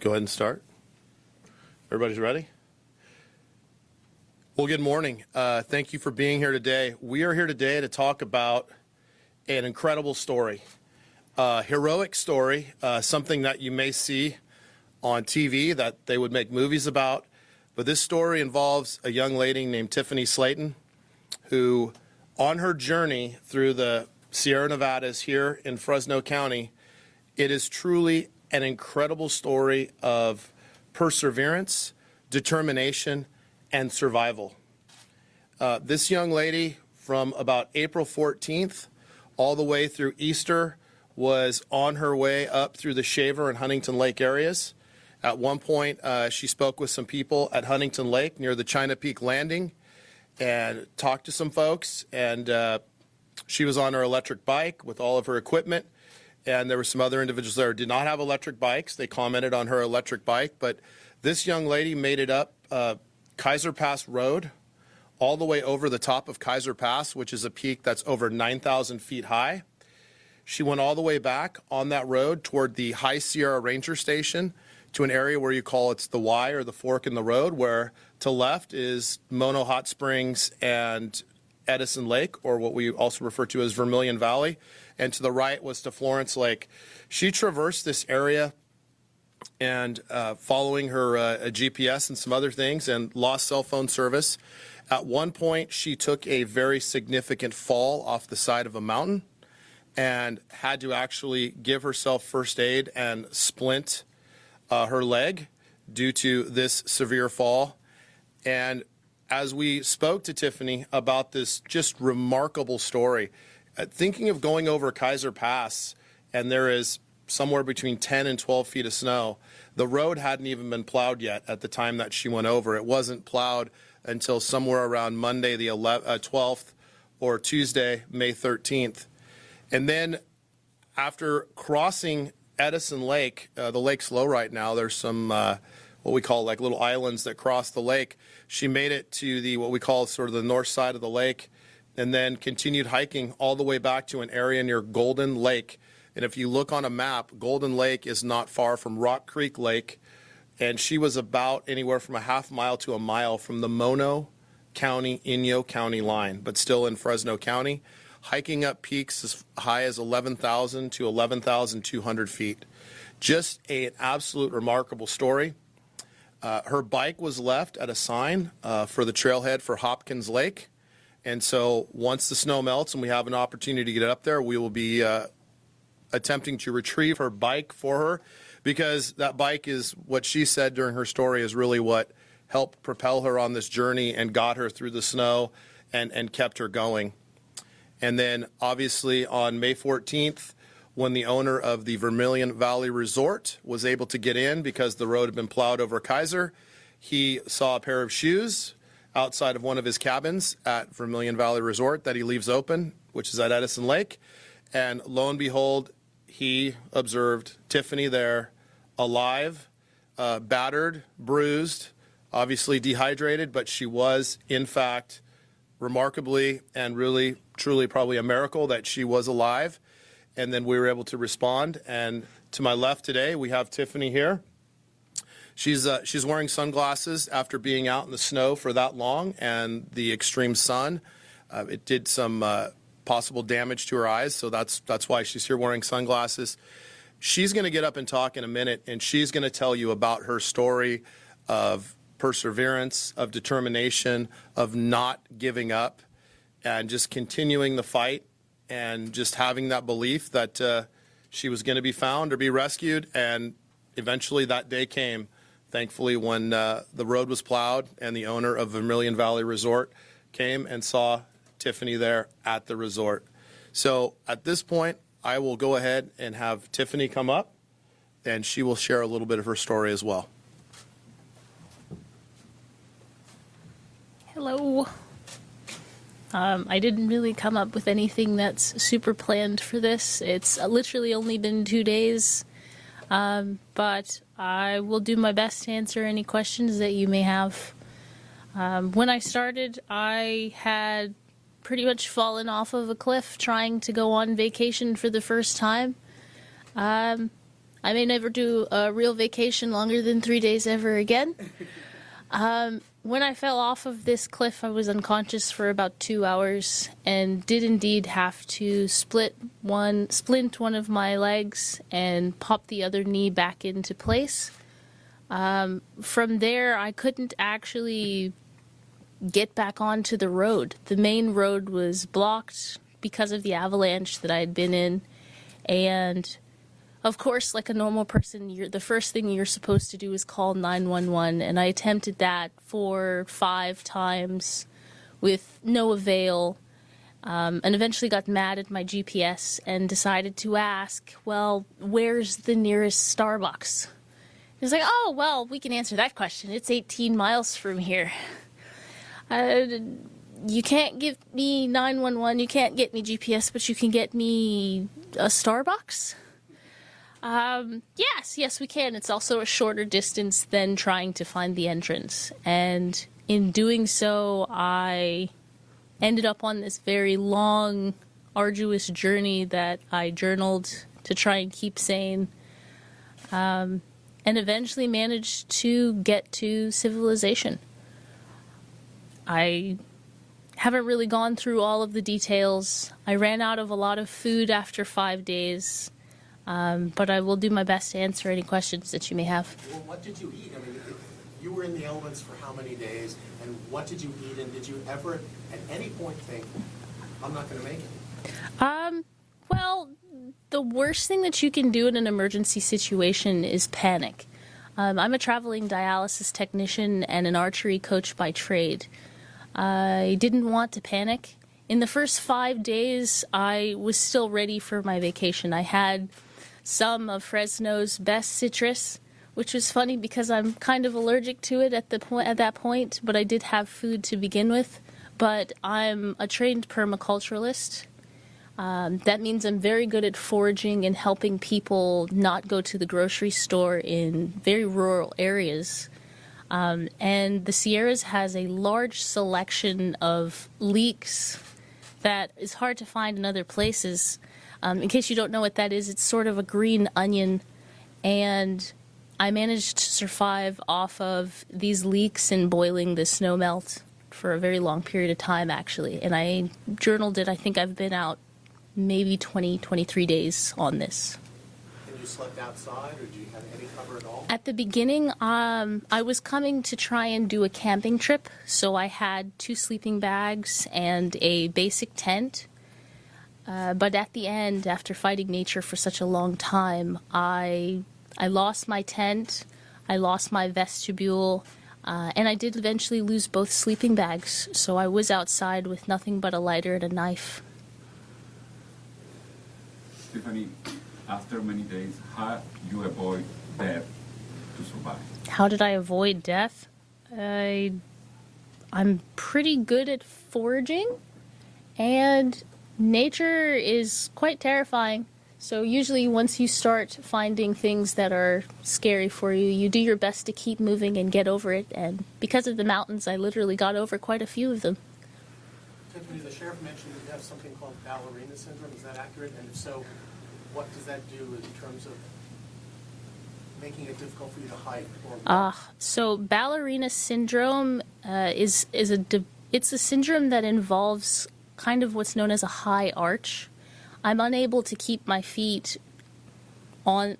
Go ahead and start. Everybody's ready? Well, good morning. Thank you for being here today. We are here today to talk about an incredible story, a heroic story, something that you may see on TV that they would make movies about. But this story involves a young lady named Tiffany Slaton, who, on her journey through the Sierra Nevadas here in Fresno County, it is truly an incredible story of perseverance, determination, and survival. This young lady, from about April 14th all the way through Easter, was on her way up through the Shaver and Huntington Lake areas. At one point, she spoke with some people at Huntington Lake near the China Peak Landing and talked to some folks, and she was on her electric bike with all of her equipment. And there were some other individuals there who did not have electric bikes. They commented on her electric bike. But this young lady made it up Kaiser Pass Road all the way over the top of Kaiser Pass, which is a peak that's over 9,000 feet high. She went all the way back on that road toward the High Sierra Ranger Station to an area where you call it's the Y, or the fork in the road, where to left is Mono Hot Springs and Edison Lake, or what we also refer to as Vermilion Valley, and to the right was to Florence Lake. She traversed this area and following her GPS and some other things, and lost cell phone service. At one point, she took a very significant fall off the side of a mountain and had to actually give herself first aid and splint her leg due to this severe fall. And as we spoke to Tiffany about this just remarkable story, thinking of going over Kaiser Pass, and there is somewhere between 10 and 12 feet of snow. The road hadn't even been plowed yet at the time that she went over. It wasn't plowed until somewhere around Monday the 12th or Tuesday, May 13th. And then after crossing Edison Lake, the lake's low right now. There's some what we call like little islands that cross the lake. She made it to the what we call sort of the north side of the lake, and then continued hiking all the way back to an area near Golden Lake. And if you look on a map, Golden Lake is not far from Rock Creek Lake, and she was about anywhere from a half mile to a mile from the Mono County, Inyo County line, but still in Fresno County, hiking up peaks as high as 11,000 to 11,200 feet. Just an absolute remarkable story. Her bike was left at a sign for the trailhead for Hopkins Lake. And so once the snow melts and we have an opportunity to get up there, we will be attempting to retrieve her bike for her, because that bike is what she said during her story is really what helped propel her on this journey and got her through the snow and kept her going. And then obviously on May 14th, when the owner of the Vermilion Valley Resort was able to get in because the road had been plowed over Kaiser, he saw a pair of shoes outside of one of his cabins at Vermilion Valley Resort that he leaves open, which is at Edison Lake. And lo and behold, he observed Tiffany there, alive, battered, bruised, obviously dehydrated, but she was, in fact, remarkably and really, truly probably a miracle that she was alive. And then we were able to respond. And to my left today, we have Tiffany here. She's wearing sunglasses after being out in the snow for that long and the extreme sun. It did some possible damage to her eyes, so that's why she's here wearing sunglasses. She's going to get up and talk in a minute, and she's going to tell you about her story of perseverance, of determination, of not giving up, and just continuing the fight, and just having that belief that she was going to be found or be rescued. And eventually that day came, thankfully, when the road was plowed and the owner of Vermilion Valley Resort came and saw Tiffany there at the resort. So at this point, I will go ahead and have Tiffany come up, and she will share a little bit of her story as well. Hello. I didn't really come up with anything that's super planned for this. It's literally only been 2 days, but I will do my best to answer any questions that you may have. When I started, I had pretty much fallen off of a cliff trying to go on vacation for the first time. I I may never do a real vacation longer than 3 days ever again. When I fell off of this cliff, I was unconscious for about 2 hours and did indeed have to splint one of my legs and pop the other knee back into place. From there, I couldn't actually get back onto the road. The main road was blocked because of the avalanche that I had been in. And of course, like a normal person, the first thing you're supposed to do is call 911, and I attempted that 4 or 5 times with no avail, and eventually got mad at my GPS and decided to ask, well, where's the nearest Starbucks? He was like, oh, well, we can answer that question. It's 18 miles from here. You can't give me 911, you can't get me GPS, but you can get me a Starbucks? Yes, we can. It's also a shorter distance than trying to find the entrance. And in doing so, I ended up on this very long, arduous journey that I journaled to try and keep sane. And eventually managed to get to civilization. I haven't really gone through all of the details. I ran out of a lot of food after 5 days. But I will do my best to answer any questions that you may have. Well, what did you eat? I mean, you were in the elements for how many days, and what did you eat, and did you ever at any point think, I'm not going to make it? Well, the worst thing that you can do in an emergency situation is panic. I'm a traveling dialysis technician and an archery coach by trade. I didn't want to panic. In the first 5 days, I was still ready for my vacation. I had some of Fresno's best citrus, which was funny because I'm kind of allergic to it at that point, but I did have food to begin with. But I'm a trained permaculturalist. That means I'm very good at foraging and helping people not go to the grocery store in very rural areas. And the Sierras has a large selection of leeks that is hard to find in other places. In case you don't know what that is, it's sort of a green onion, and I managed to survive off of these leeks and boiling the snow melt for a very long period of time, actually. And I journaled it. I think I've been out maybe 20, 23 days on this. And you slept outside, or did you have any cover at all? At the beginning, I was coming to try and do a camping trip, so I had 2 sleeping bags and a basic tent. But at the end, after fighting nature for such a long time, I lost my tent, I lost my vestibule, and I did eventually lose both sleeping bags. So I was outside with nothing but a lighter and a knife. Tiffany, after many days, how you avoid death to survive? How did I avoid death? I'm pretty good at foraging, and nature is quite terrifying. So usually once you start finding things that are scary for you, you do your best to keep moving and get over it. And because of the mountains, I literally got over quite a few of them. Tiffany, the sheriff mentioned that you have something called ballerina syndrome. Is that accurate? And if so, what does that do in terms of making it difficult for you to hike? So ballerina syndrome is a syndrome that involves kind of what's known as a high arch. I'm unable to keep my feet on.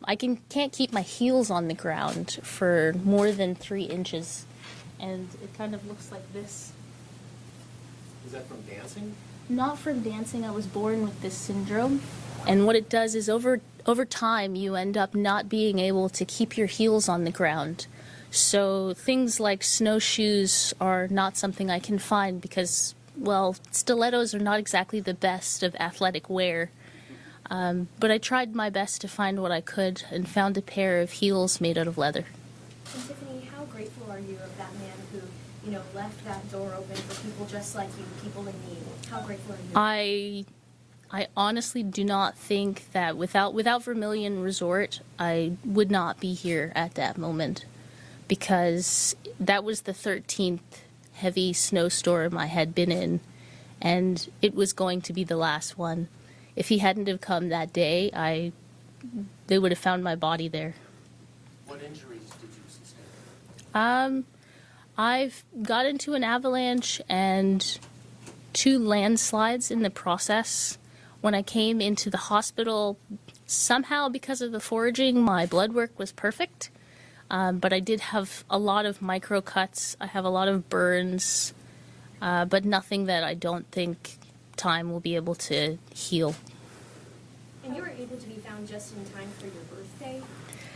Can't keep my heels on the ground for more than 3 inches, and it kind of looks like this. Is that from dancing? Not from dancing. I was born with this syndrome, and what it does is over time you end up not being able to keep your heels on the ground. So things like snowshoes are not something I can find because, well, stilettos are not exactly the best of athletic wear. But I tried my best to find what I could and found a pair of heels made out of leather. And Tiffany, how grateful are you of that man who, left that door open for people just like you, people in need? How grateful are you? I honestly do not think that without Vermilion Resort, I would not be here at that moment, because that was the 13th heavy snowstorm I had been in, and it was going to be the last one. If he hadn't have come that day, I they would have found my body there. What injuries did you sustain? I've got into an avalanche and 2 landslides in the process. When I came into the hospital, somehow because of the foraging, my blood work was perfect. But I did have a lot of micro cuts. I have a lot of burns, but nothing that I don't think time will be able to heal. And you were able to be found just in time for your birthday.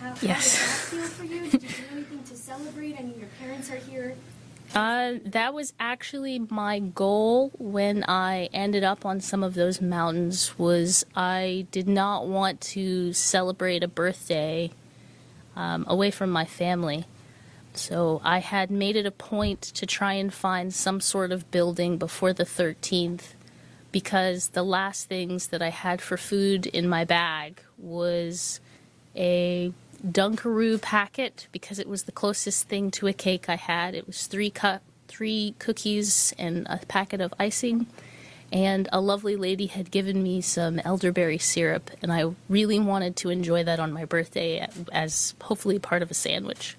How Yes. did that feel for you? Did you do anything to celebrate? I mean, your parents are here. That was actually my goal when I ended up on some of those mountains. Was I did not want to celebrate a birthday away from my family. So I had made it a point to try and find some sort of building before the 13th, because the last things that I had for food in my bag was a Dunkaroo packet, because it was the closest thing to a cake I had. It was 3 cookies and a packet of icing, and a lovely lady had given me some elderberry syrup, and I really wanted to enjoy that on my birthday as hopefully part of a sandwich.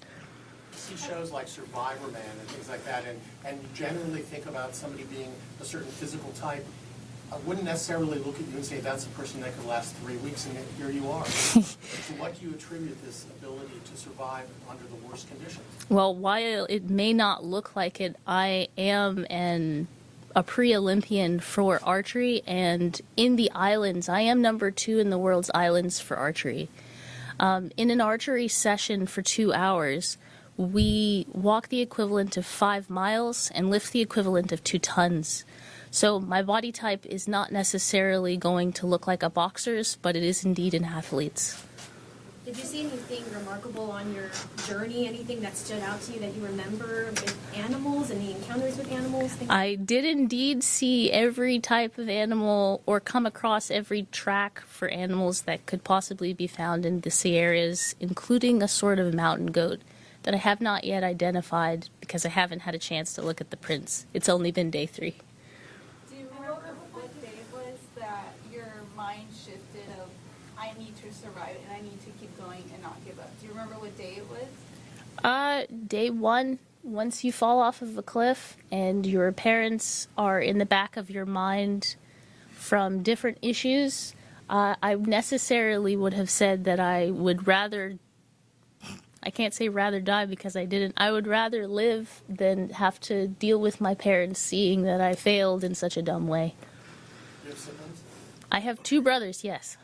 See shows like Survivor Man and things like that, and you generally think about somebody being a certain physical type. I wouldn't necessarily look at you and say that's a person that could last 3 weeks, and yet here you are. To what do you attribute this ability to survive under the worst conditions? Well, while it may not look like it, I am a pre-Olympian for archery, and in the islands, I am number 2 in the world's islands for archery. In an archery session for 2 hours, we walk the equivalent of 5 miles and lift the equivalent of 2 tons. So my body type is not necessarily going to look like a boxer's, but it is indeed an athlete's. Did you see anything remarkable on your journey? Anything that stood out to you that you remember with animals, any encounters with animals? I did indeed see every type of animal, or come across every track for animals that could possibly be found in the Sierras, including a sort of mountain goat that I have not yet identified because I haven't had a chance to look at the prints. It's only been day 3. Do you remember what day it was that your mind shifted of, I need to survive and I need to keep going and not give up? Do you remember what day it was? Day 1, once you fall off of a cliff and your parents are in the back of your mind from different issues, I necessarily would have said that I would rather, I can't say rather die because I didn't, I would rather live than have to deal with my parents seeing that I failed in such a dumb way. You have siblings? I have 2 brothers, yes.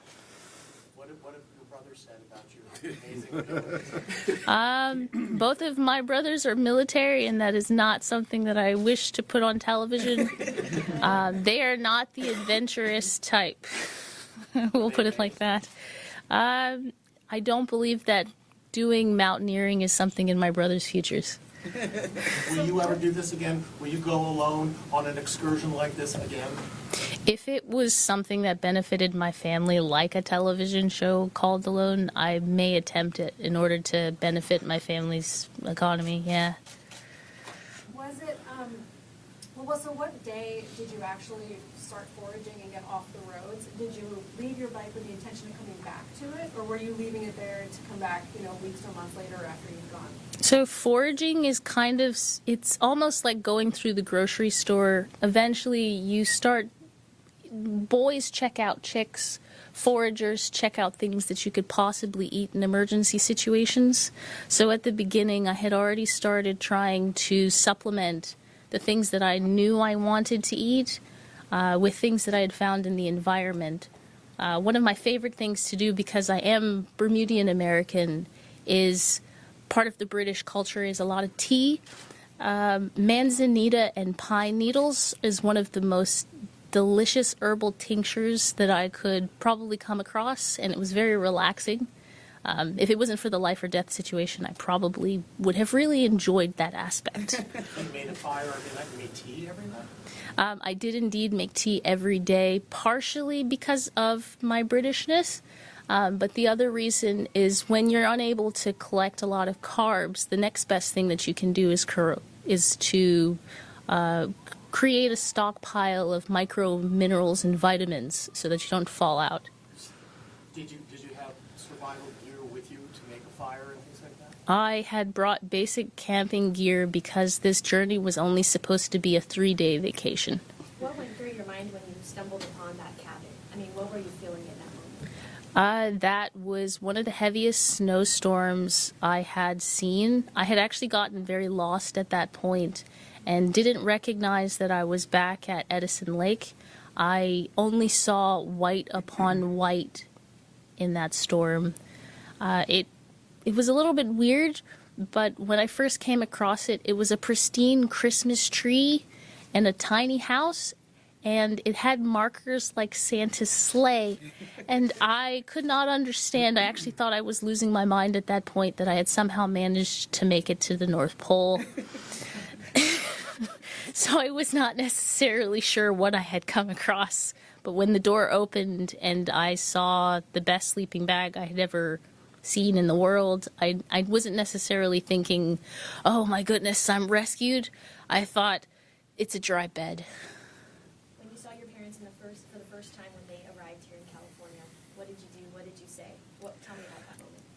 What have your brothers said about your amazing abilities? Both of my brothers are military, and that is not something that I wish to put on television. They are not the adventurous type. We'll put it like that. I don't believe that doing mountaineering is something in my brother's futures. Will you ever do this again? Will you go alone on an excursion like this again? If it was something that benefited my family, like a television show called Alone, I may attempt it in order to benefit my family's economy, yeah. Was it, so what day did you actually start foraging and get off the roads? Did you leave your bike with the intention of coming back to it, or were you leaving it there to come back, weeks or months later after you'd gone? So foraging is kind of, it's almost like going through the grocery store. Eventually you start, boys check out chicks, foragers check out things that you could possibly eat in emergency situations. So at the beginning I had already started trying to supplement the things that I knew I wanted to eat with things that I had found in the environment. One of my favorite things to do, because I am Bermudian American, is part of the British culture is a lot of tea. Manzanita and pine needles is one of the most delicious herbal tinctures that I could probably come across, and it was very relaxing. If it wasn't for the life or death situation, I probably would have really enjoyed that aspect. You made a fire every night, you made tea every night? I did indeed make tea every day, partially because of my Britishness. But the other reason is when you're unable to collect a lot of carbs, the next best thing that you can do is to create a stockpile of micro minerals and vitamins so that you don't fall out. Did you have I had brought basic camping gear because this journey was only supposed to be a 3-day vacation. What went through your mind when you stumbled upon that cabin? I mean, what were you feeling in that moment? That was one of the heaviest snowstorms I had seen. I had actually gotten very lost at that point and didn't recognize that I was back at Edison Lake. I only saw white upon white in that storm. It was a little bit weird, but when I first came across it, it was a pristine Christmas tree and a tiny house, and it had markers like Santa's sleigh, and I could not understand. I actually thought I was losing my mind at that point, that I had somehow managed to make it to the North Pole. So I was not necessarily sure what I had come across, but when the door opened and I saw the best sleeping bag I had ever seen in the world, I wasn't necessarily thinking, oh my goodness, I'm rescued. I thought, it's a dry bed. When you saw your parents for the first time when they arrived here in California, what did you do? What did you say? Tell me about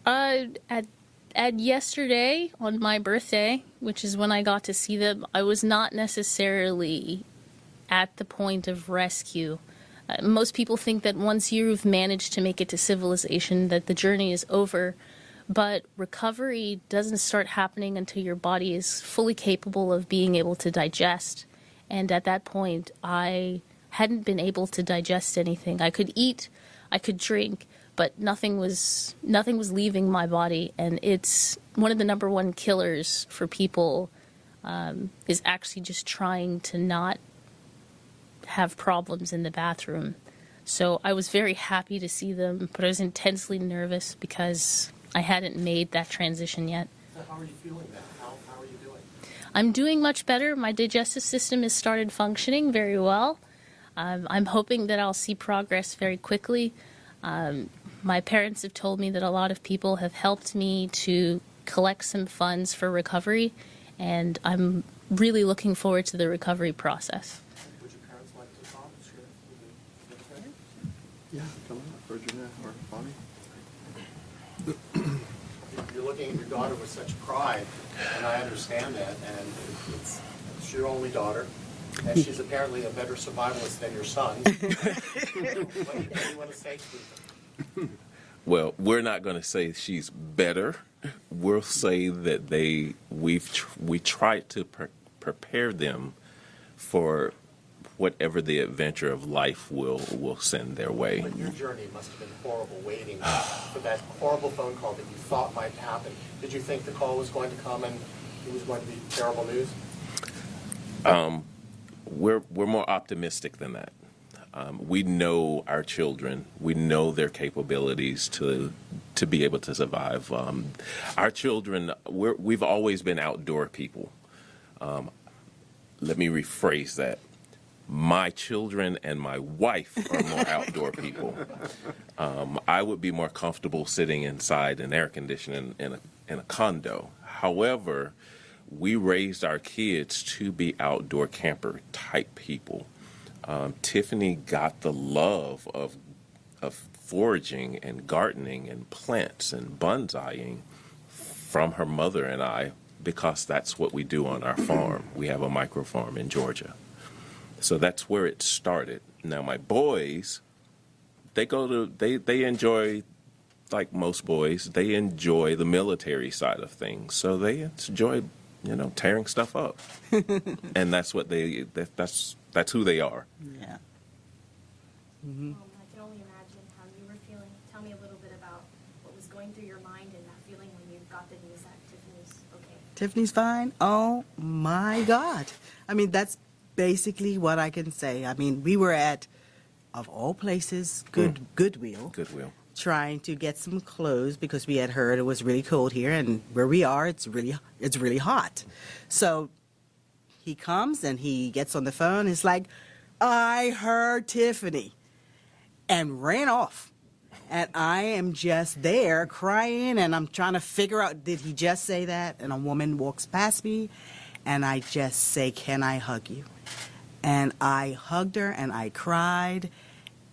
that moment. At yesterday, on my birthday, which is when I got to see them, I was not necessarily at the point of rescue. Most people think that once you've managed to make it to civilization, that the journey is over. But recovery doesn't start happening until your body is fully capable of being able to digest. And at that point, I hadn't been able to digest anything. I could eat, I could drink, but nothing was leaving my body. And it's one of the number one killers for people, is actually just trying to not have problems in the bathroom. So I was very happy to see them, but I was intensely nervous because I hadn't made that transition yet. So how are you feeling then? How are you doing? I'm doing much better. My digestive system has started functioning very well. I'm hoping that I'll see progress very quickly. My parents have told me that a lot of people have helped me to collect some funds for recovery, and I'm really looking forward to the recovery process. Would your parents like to talk? Sure. Yeah, come on, Virginia or Bonnie. You're looking at your daughter with such pride, and I understand that, and it's your only daughter, and she's apparently a better survivalist than your son. What do you want to say to them? Well, we're not going to say she's better. We'll say that we tried to prepare them for whatever the adventure of life will send their way. But your journey must have been horrible, waiting for that horrible phone call that you thought might happen. Did you think the call was going to come and it was going to be terrible news? We're more optimistic than that. We know our children. We know their capabilities to be able to survive. Our children, we've always been outdoor people. Let me rephrase that. My children and my wife are more outdoor people. I would be more comfortable sitting inside in air conditioning in a condo. However, we raised our kids to be outdoor camper type people. Tiffany got the love of foraging and gardening and plants and bonsaiing from her mother and I, because that's what we do on our farm. We have a micro farm in Georgia. So that's where it started. Now my boys, they enjoy, like most boys, they enjoy the military side of things. So they enjoy, tearing stuff up. And that's what that's who they are. Yeah. I can only imagine how you were feeling. Tell me a little bit about what was going through your mind and that feeling when you got the news that Tiffany's okay. Tiffany's fine? Oh my God. I mean, that's basically what I can say. I mean, we were at, of all places, Goodwill. Trying to get some clothes because we had heard it was really cold here, and where we are, it's really hot. So he comes and he gets on the phone. It's like, I heard Tiffany, and ran off. And I am just there crying, and I'm trying to figure out, did he just say that? And a woman walks past me, and I just say, can I hug you? And I hugged her, and I cried.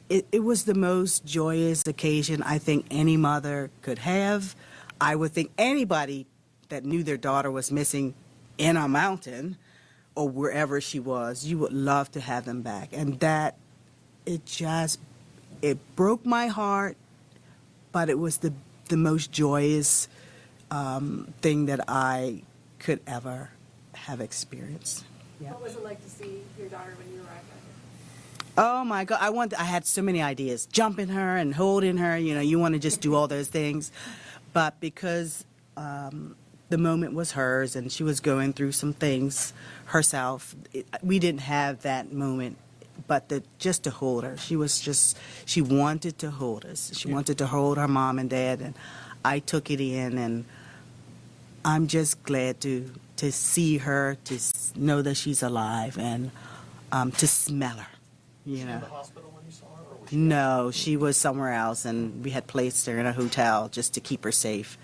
It was the most joyous occasion I think any mother could have. I would think anybody that knew their daughter was missing in a mountain or wherever she was, you would love to have them back. And that, it broke my heart, but it was the most joyous thing that I could ever have experienced. Yeah. What was it like to see your daughter when you arrived out here? Oh my God! I had so many ideas. Jumping her and holding her. You want to just do all those things, but because the moment was hers and she was going through some things herself, we didn't have that moment. But just to hold her, she wanted to hold us. She wanted to hold her mom and dad, and I took it in, and I'm just glad to see her, to know that she's alive, and to smell her. Was she in the hospital when you saw her? Or was she No, she was somewhere else, and we had placed her in a hotel just to keep her safe.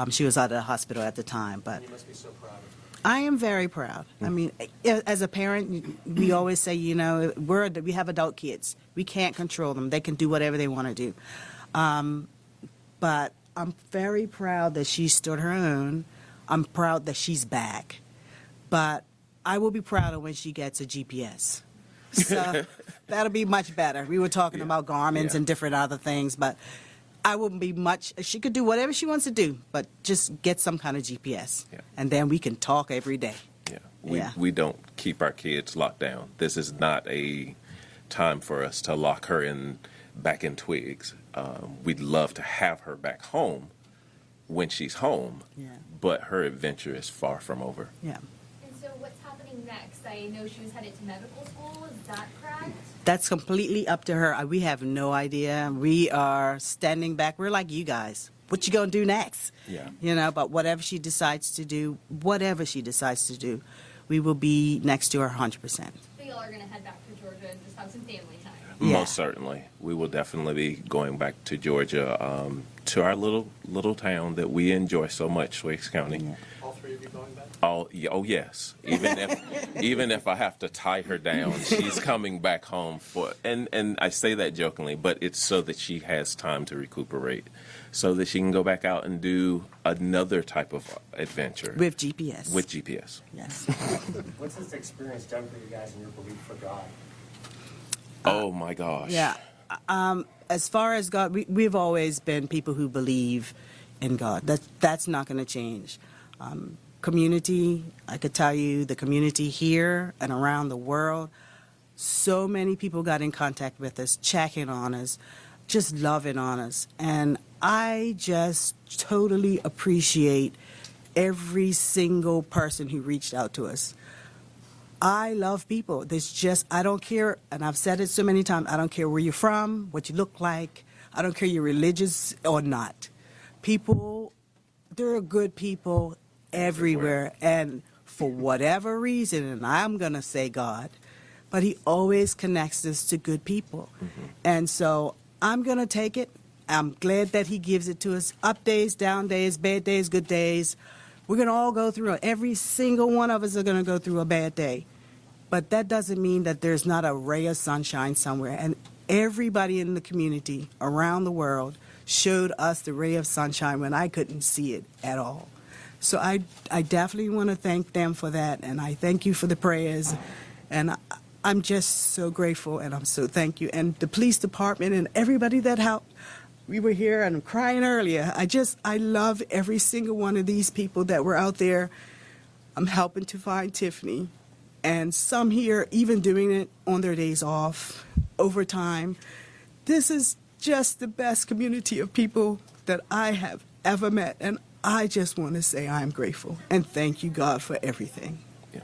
She was out of the hospital at the time, but You must be so proud of her. I am very proud. I mean, as a parent, we always say, we have adult kids. We can't control them. They can do whatever they want to do. But I'm very proud that she stood her own. I'm proud that she's back. But I will be prouder when she gets a GPS. So that'll be much better. We were talking about Garmins and different other things, but I wouldn't be much. She could do whatever she wants to do, but just get some kind of GPS. Yeah. And then we can talk every day. Yeah. We don't keep our kids locked down. This is not a time for us to lock her back in Twigs. We'd love to have her back home when she's home, but her adventure is far from over. Yeah. And so what's happening next? I know she was headed to medical school. Is that correct? That's completely up to her. We have no idea. We are standing back. We're like you guys. What you gonna do next? Yeah. But whatever she decides to do, we will be next to her 100%. So y'all are going to head back to Georgia and just have some family time. Yeah. Most certainly. We will definitely be going back to Georgia, to our little town that we enjoy so much, Twigs County. Yeah. All three of you going back? Oh yes. Even if I have to tie her down, she's coming back home and I say that jokingly, but it's so that she has time to recuperate, so that she can go back out and do another type of adventure. With GPS. With GPS. Yes. What's this experience done for you guys in your belief for God? Oh my gosh. Yeah. As far as God, we've always been people who believe in God. That's not going to change. Community, I could tell you, the community here and around the world, so many people got in contact with us, checking on us, just loving on us. And I just totally appreciate every single person who reached out to us. I love people. I don't care, and I've said it so many times, I don't care where you're from, what you look like. I don't care you're religious or not. People, there are good people everywhere. And for whatever reason, and I'm going to say God, but he always connects us to good people. Mm-hmm. And so I'm going to take it. I'm glad that he gives it to us. Up days, down days, bad days, good days. We're going to all go through it. Every single one of us are going to go through a bad day. But that doesn't mean that there's not a ray of sunshine somewhere. And everybody in the community around the world showed us the ray of sunshine when I couldn't see it at all. So I definitely want to thank them for that. And I thank you for the prayers. And I'm just so grateful, and I'm so thank you. And the police department and everybody that helped. We were here, and I'm crying earlier. I love every single one of these people that were out there. I'm helping to find Tiffany. And some here even doing it on their days off, overtime. This is just the best community of people that I have ever met. And I just want to say I'm grateful. And thank you, God, for everything. Yeah.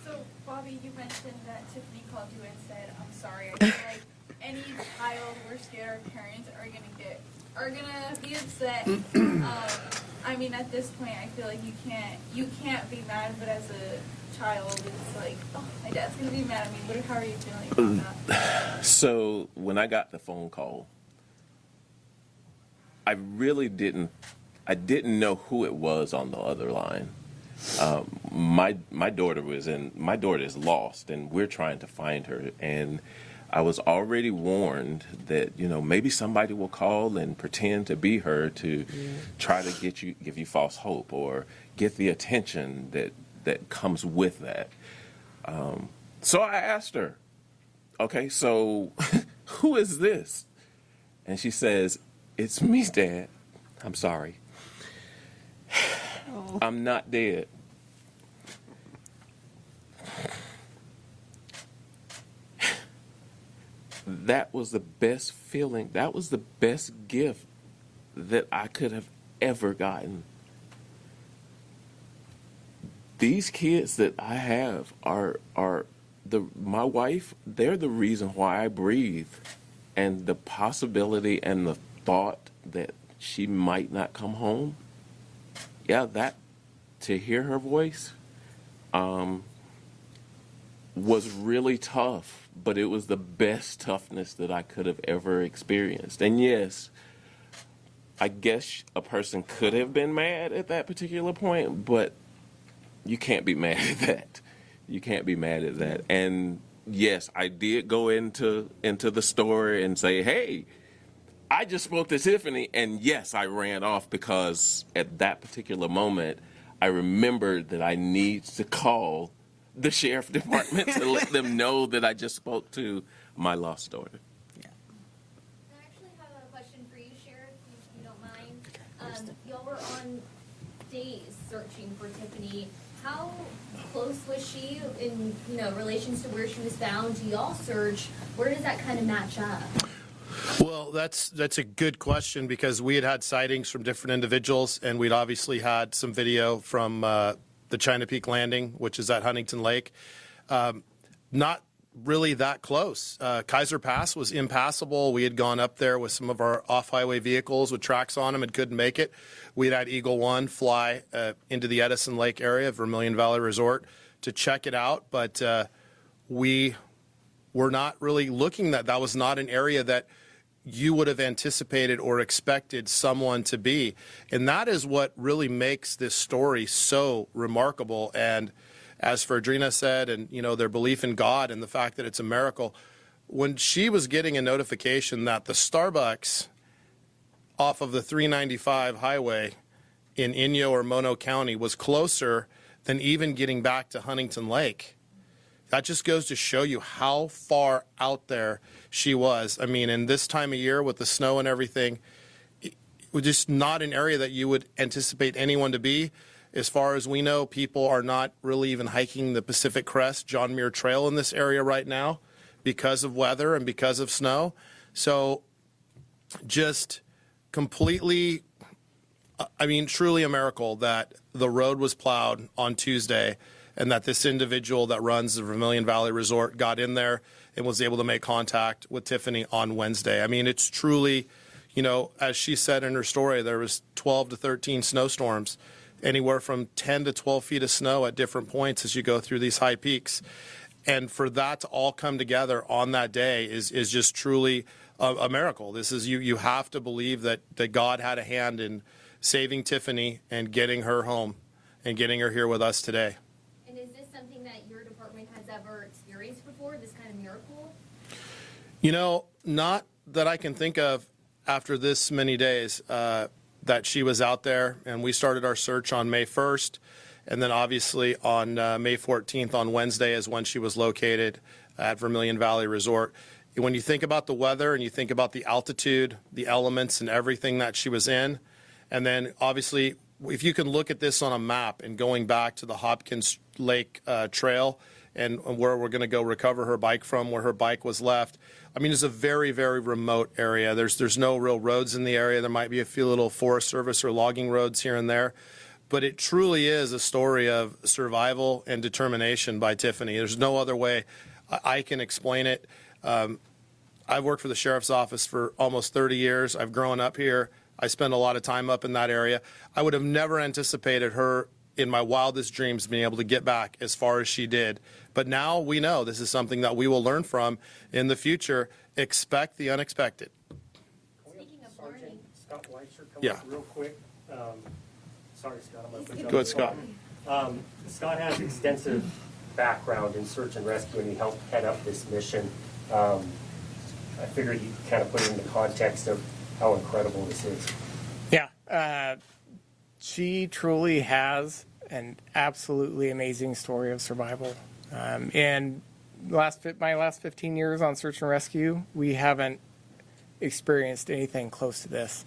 So, Bobby, you mentioned that Tiffany called you and said, "I'm sorry." I feel like any child we're scared our parents are gonna be upset. I mean, at this point, I feel like you can't be mad, but as a child, it's like, oh, my dad's gonna be mad at me. How are you feeling about that? So when I got the phone call, I really didn't know who it was on the other line. My daughter is lost, and we're trying to find her. And I was already warned that, maybe somebody will call and pretend to be her to try to give you false hope or get the attention that comes with that. So I asked her, okay, so who is this? And she says, it's me, Dad. I'm sorry. I'm not dead. That was the best feeling. That was the best gift that I could have ever gotten. These kids that I have are my wife. They're the reason why I breathe, and the possibility and the thought that she might not come home. Yeah, that to hear her voice was really tough, but it was the best toughness that I could have ever experienced. And yes, I guess a person could have been mad at that particular point, but you can't be mad at that. You can't be mad at that. And yes, I did go into the store and say, hey, I just spoke to Tiffany. And yes, I ran off because at that particular moment, I remembered that I need to call the sheriff department to let them know that I just spoke to my lost daughter. I actually have a question for you, Sheriff, if you don't mind. Y'all were on days searching for Tiffany. How close was she in relations to where she was found? Do y'all search? Where does that kind of match up? Well, that's a good question because we had sightings from different individuals, and we'd obviously had some video from the China Peak Landing, which is at Huntington Lake. Not really that close. Kaiser Pass was impassable. We had gone up there with some of our off-highway vehicles with tracks on them and couldn't make it. We'd had Eagle One fly into the Edison Lake area of Vermilion Valley Resort to check it out, but we were not really looking that was not an area that you would have anticipated or expected someone to be. And that is what really makes this story so remarkable. And as Ferdrina said, and their belief in God and the fact that it's a miracle, when she was getting a notification that the Starbucks off of the 395 highway in Inyo or Mono County was closer than even getting back to Huntington Lake, that just goes to show you how far out there she was. I mean, in this time of year with the snow and everything, it was just not an area that you would anticipate anyone to be. As far as we know, people are not really even hiking the Pacific Crest John Muir Trail in this area right now because of weather and because of snow. So just completely, truly a miracle that the road was plowed on Tuesday and that this individual that runs the Vermilion Valley Resort got in there and was able to make contact with Tiffany on Wednesday. I mean, it's truly, as she said in her story, there was 12 to 13 snowstorms, anywhere from 10 to 12 feet of snow at different points as you go through these high peaks. And for that to all come together on that day is just truly a miracle. This is, you have to believe that God had a hand in saving Tiffany and getting her home and getting her here with us today. And is this something that your department has ever experienced before, this kind of miracle? Not that I can think of after this many days that she was out there. And we started our search on May 1st. And then obviously on May 14th, on Wednesday, is when she was located at Vermilion Valley Resort. When you think about the weather and you think about the altitude, the elements and everything that she was in, and then obviously if you can look at this on a map and going back to the Hopkins Lake Trail and where we're going to go recover her bike from, where her bike was left, it's a very, very remote area. There's no real roads in the area. There might be a few little Forest Service or logging roads here and there. But it truly is a story of survival and determination by Tiffany. There's no other way I can explain it. I've worked for the sheriff's office for almost 30 years. I've grown up here. I spend a lot of time up in that area. I would have never anticipated her in my wildest dreams being able to get back as far as she did. But now we know this is something that we will learn from in the future. Expect the unexpected. Speaking of Sergeant learning, Scott Weitzer, come Yeah. up real quick. Sorry, Scott, I'm going to put you on Go ahead, the Scott. spot. Scott has extensive background in search and rescue, and he helped head up this mission. I figured you kind of put it in the context of how incredible this is. Yeah, she truly has an absolutely amazing story of survival. And my last 15 years on search and rescue, we haven't experienced anything close to this.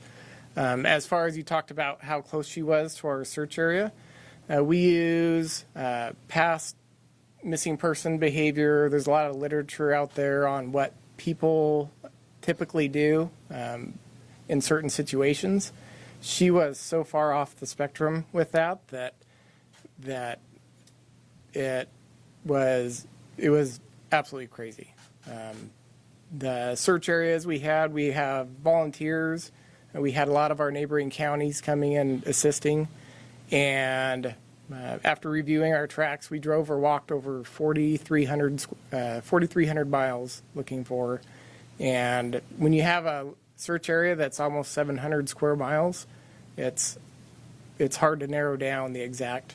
As far as you talked about how close she was to our search area, we use past missing person behavior. There's a lot of literature out there on what people typically do in certain situations. She was so far off the spectrum with that it was absolutely crazy. The search areas we have volunteers. We had a lot of our neighboring counties coming in assisting, and after reviewing our tracks, we drove or walked over 4,300 miles looking for. And when you have a search area that's almost 700 square miles, it's hard to narrow down the exact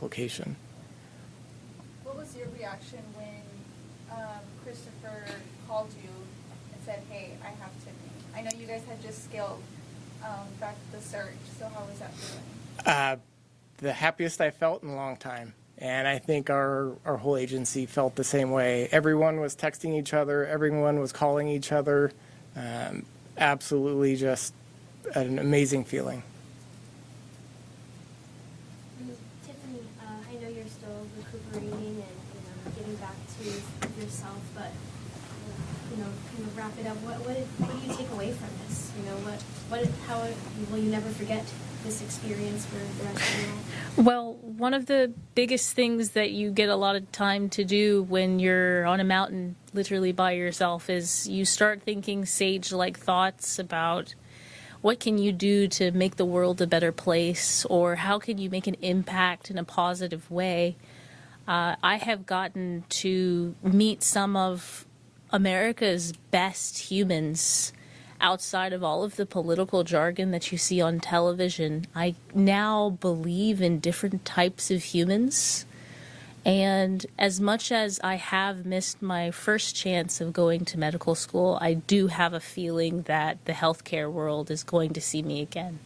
location. What was your reaction when Christopher called you and said, "Hey, I have Tiffany"? I know you guys had just scaled back the search, so how was that feeling? The happiest I felt in a long time. And I think our whole agency felt the same way. Everyone was texting each other. Everyone was calling each other. Absolutely just an amazing feeling. Tiffany, I know you're still recuperating and getting back to yourself, but kind of wrap it up. What do you take away from this? How will you never forget this experience for the rest of your life? Well, one of the biggest things that you get a lot of time to do when you're on a mountain literally by yourself is you start thinking sage-like thoughts about what can you do to make the world a better place, or how can you make an impact in a positive way. I have gotten to meet some of America's best humans outside of all of the political jargon that you see on television. I now believe in different types of humans. And as much as I have missed my first chance of going to medical school, I do have a feeling that the healthcare world is going to see me again.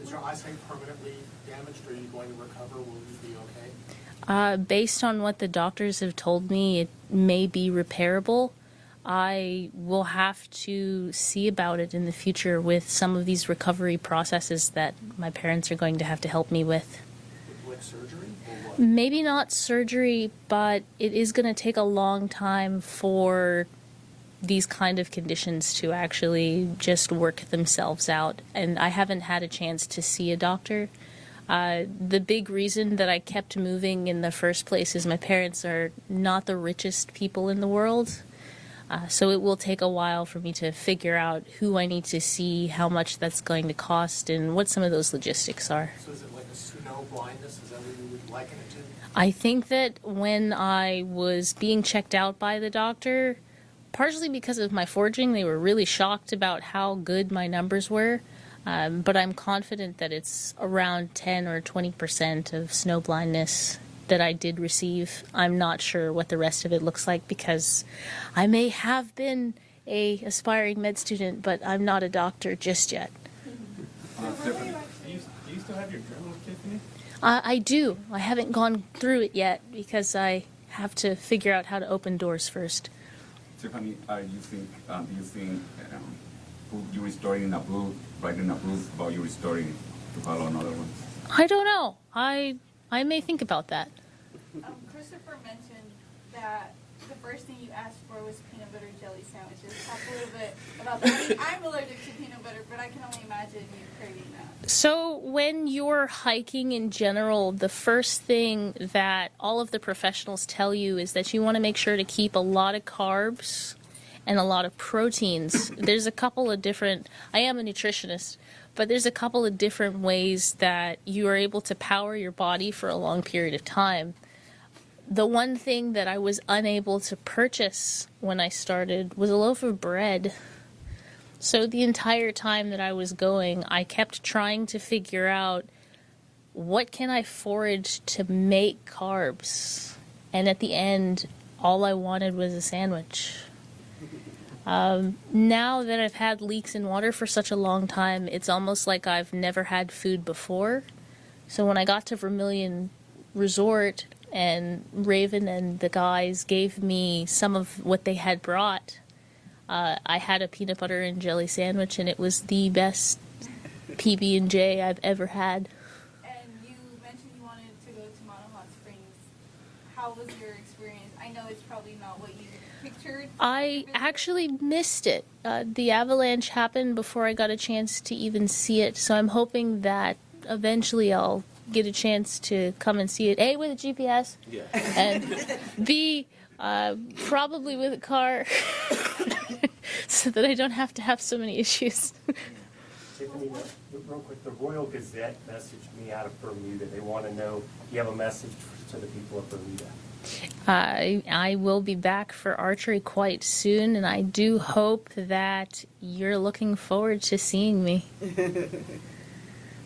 Is your eyesight permanently damaged? Are you going to recover? Will you be okay? Based on what the doctors have told me, it may be repairable. I will have to see about it in the future with some of these recovery processes that my parents are going to have to help me with. Like surgery or what? Maybe not surgery, but it is going to take a long time for these kind of conditions to actually just work themselves out. And I haven't had a chance to see a doctor. The big reason that I kept moving in the first place is my parents are not the richest people in the world. So it will take a while for me to figure out who I need to see, how much that's going to cost, and what some of those logistics are. So is it like a snow blindness? Is that what you would liken it to? I think that when I was being checked out by the doctor, partially because of my foraging, they were really shocked about how good my numbers were. But I'm confident that it's around 10 or 20% of snow blindness that I did receive. I'm not sure what the rest of it looks like because I may have been a aspiring med student, but I'm not a doctor just yet. Tiffany, do you still have your journal, Tiffany? I do. I haven't gone through it yet because I have to figure out how to open doors first. Tiffany, do you think you restoring in a book, writing a book about you restoring to follow another one? I don't know. I may think about that. Christopher mentioned that the first thing you asked for was peanut butter jelly sandwiches. Talk a little bit about that. I mean, I'm allergic to peanut butter, but I can only imagine you craving that. So when you're hiking in general, the first thing that all of the professionals tell you is that you want to make sure to keep a lot of carbs and a lot of proteins. There's a couple of different, I am a nutritionist, but there's a couple of different ways that you are able to power your body for a long period of time. The one thing that I was unable to purchase when I started was a loaf of bread. So the entire time that I was going, I kept trying to figure out what can I forage to make carbs. And at the end, all I wanted was a sandwich. Now that I've had leaks in water for such a long time, it's almost like I've never had food before. So when I got to Vermilion Resort and Raven and the guys gave me some of what they had brought, I had a peanut butter and jelly sandwich, and it was the best PB&J I've ever had. And you mentioned you wanted to go to Mono Hot Springs. How was your experience? I know it's probably not what you pictured. I actually missed it. The avalanche happened before I got a chance to even see it, so I'm hoping that eventually I'll get a chance to come and see it, A, with a GPS, and B, probably with a car, so that I don't have to have so many issues. Tiffany, real quick, the Royal Gazette messaged me out of Bermuda. They want to know, do you have a message to the people of Bermuda? I will be back for archery quite soon, and I do hope that you're looking forward to seeing me.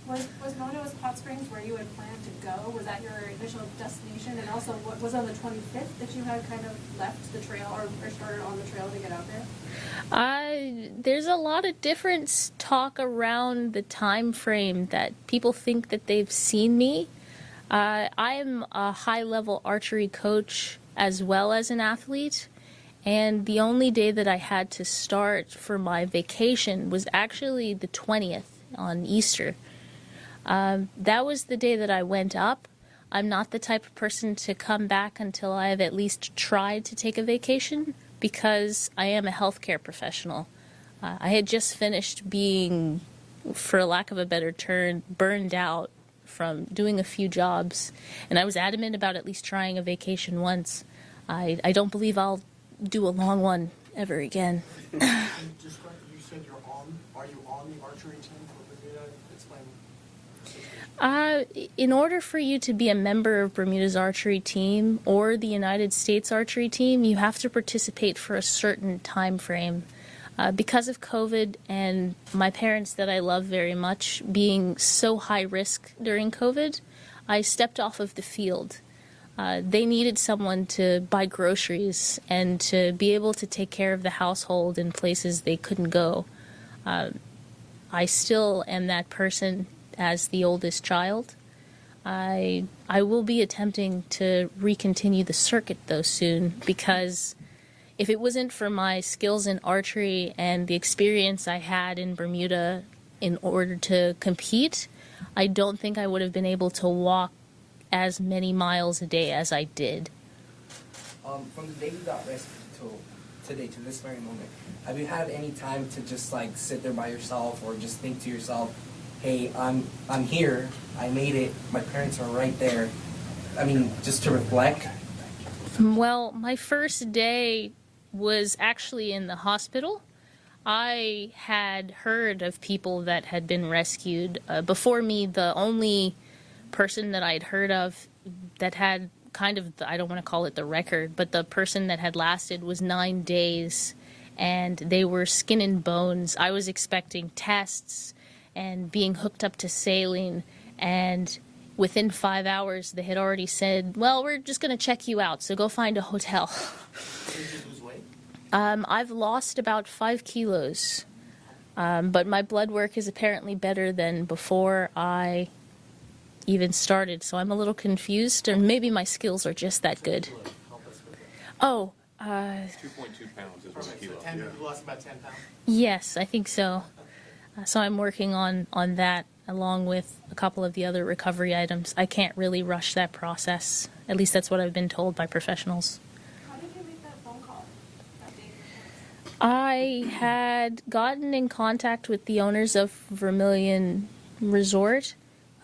Was Mono's Hot Springs where you had planned to go? Was that your initial destination? And also, what was on the 25th that you had kind of left the trail or started on the trail to get out there? There's a lot of different talk around the time frame that people think that they've seen me. I am a high-level archery coach as well as an athlete, and the only day that I had to start for my vacation was actually the 20th on Easter. That was the day that I went up. I'm not the type of person to come back until I have at least tried to take a vacation, because I am a healthcare professional. I had just finished being, for lack of a better term, burned out from doing a few jobs, and I was adamant about at least trying a vacation once. I don't believe I'll do a long one ever again. You said are you on the archery team for Bermuda? Explain. In order for you to be a member of Bermuda's archery team or the United States archery team, you have to participate for a certain time frame. Because of COVID and my parents that I love very much being so high risk during COVID, I stepped off of the field. They needed someone to buy groceries and to be able to take care of the household in places they couldn't go. I still am that person as the oldest child. I will be attempting to recontinue the circuit though soon, because if it wasn't for my skills in archery and the experience I had in Bermuda in order to compete, I don't think I would have been able to walk as many miles a day as I did. From the day you got rescued till today, to this very moment, have you had any time to just like sit there by yourself or just think to yourself, hey, I'm here, I made it, my parents are right there? I mean, just to reflect? Well, my first day was actually in the hospital. I had heard of people that had been rescued. Before me, the only person that I'd heard of that had kind of, I don't want to call it the record, but the person that had lasted was 9 days, and they were skin and bones. I was expecting tests and being hooked up to saline, and within 5 hours, they had already said, well, we're just going to check you out, so go find a hotel. Did you lose weight? I've lost about 5 kilos, but my blood work is apparently better than before I even started, so I'm a little confused, or maybe my skills are just that good. Oh, 2.2 pounds is what a kilo. You lost about 10 pounds? yes, I think so. So I'm working on that along with a couple of the other recovery items. I can't really rush that process. At least that's what I've been told by professionals. How did you make that phone call that day? I had gotten in contact with the owners of Vermilion Resort.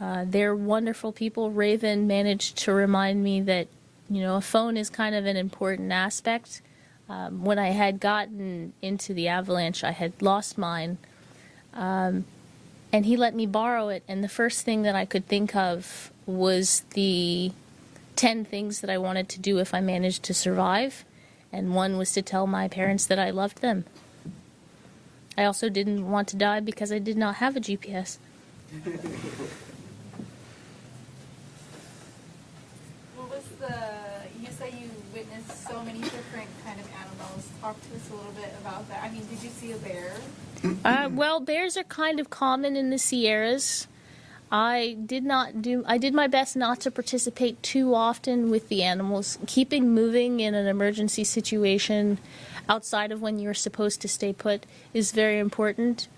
They're wonderful people. Raven managed to remind me that, a phone is kind of an important aspect. When I had gotten into the avalanche, I had lost mine. And he let me borrow it, and the first thing that I could think of was the 10 things that I wanted to do if I managed to survive, and one was to tell my parents that I loved them. I also didn't want to die because I did not have a GPS. What was you say you witnessed so many us a little bit about that. I mean, did you see a bear? Well, bears are kind of common in the Sierras. I did my best not to participate too often with the animals. Keeping moving in an emergency situation outside of when you're supposed to stay put is very important.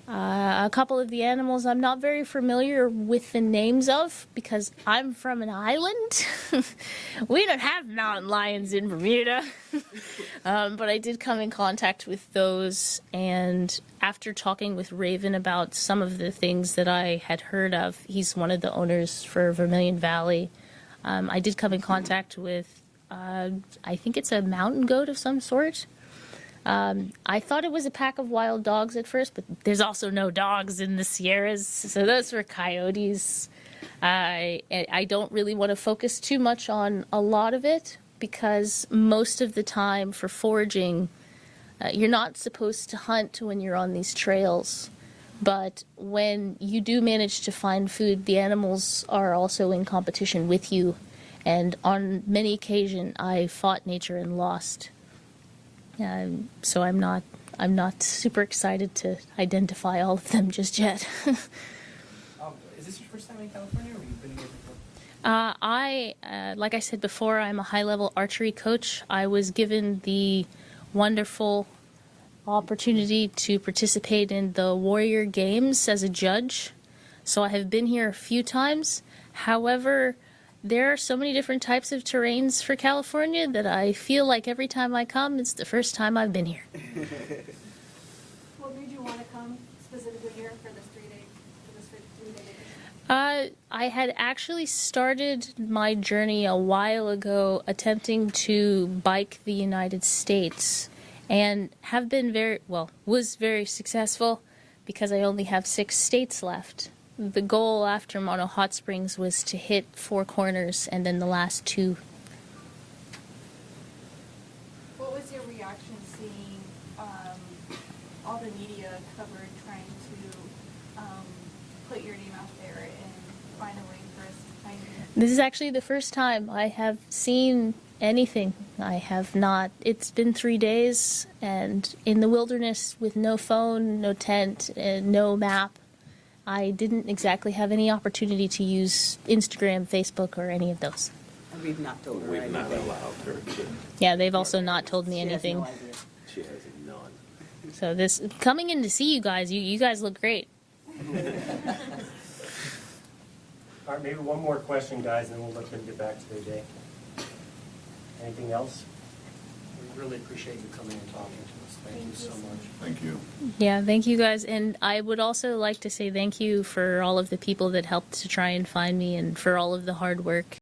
A couple of the animals I'm not very familiar with the names of because I'm from an island. We don't have mountain lions in Bermuda. But I did come in contact with those, and after talking with Raven about some of the things that I had heard of, he's one of the owners for Vermilion Valley, I did come in contact with, I think it's a mountain goat of some sort. I thought it was a pack of wild dogs at first, but there's also no dogs in the Sierras, so those were coyotes. I don't really want to focus too much on a lot of it, because most of the time for foraging, you're not supposed to hunt when you're on these trails. But when you do manage to find food, the animals are also in competition with you. And on many occasions, I fought nature and lost. So I'm not super excited to identify all of them just yet. Is this your first time in California, or you've been here before? Like I said before, I'm a high-level archery coach. I was given the wonderful opportunity to participate in the Warrior Games as a judge. So I have been here a few times. However, there are so many different types of terrains for California that I feel like every time I come, it's the first time I've been here. What made you want to come specifically here for this 3-day vacation? I had actually started my journey a while ago attempting to bike the United States, and have been was very successful because I only have 6 states left. The goal after Mono Hot Springs was to hit 4 corners and then the last 2. What was your reaction seeing all the media covered trying to put your name out there and find a way for us to find you? This is actually the first time I have seen anything. I have not. It's been 3 days, and in the wilderness with no phone, no tent, no map, I didn't exactly have any opportunity to use Instagram, Facebook, or any of those. And we've not told her We've not anything. allowed her to. Yeah, they've also not told me She has anything. no idea. She has none. So this coming in to see you guys, you guys look great. All right, maybe one more question, guys, and then we'll let them get back to their day. Anything else? We really appreciate you coming and talking to us. Thank you so much. Thank you. Yeah, thank you guys. And I would also like to say thank you for all of the people that helped to try and find me and for all of the hard work.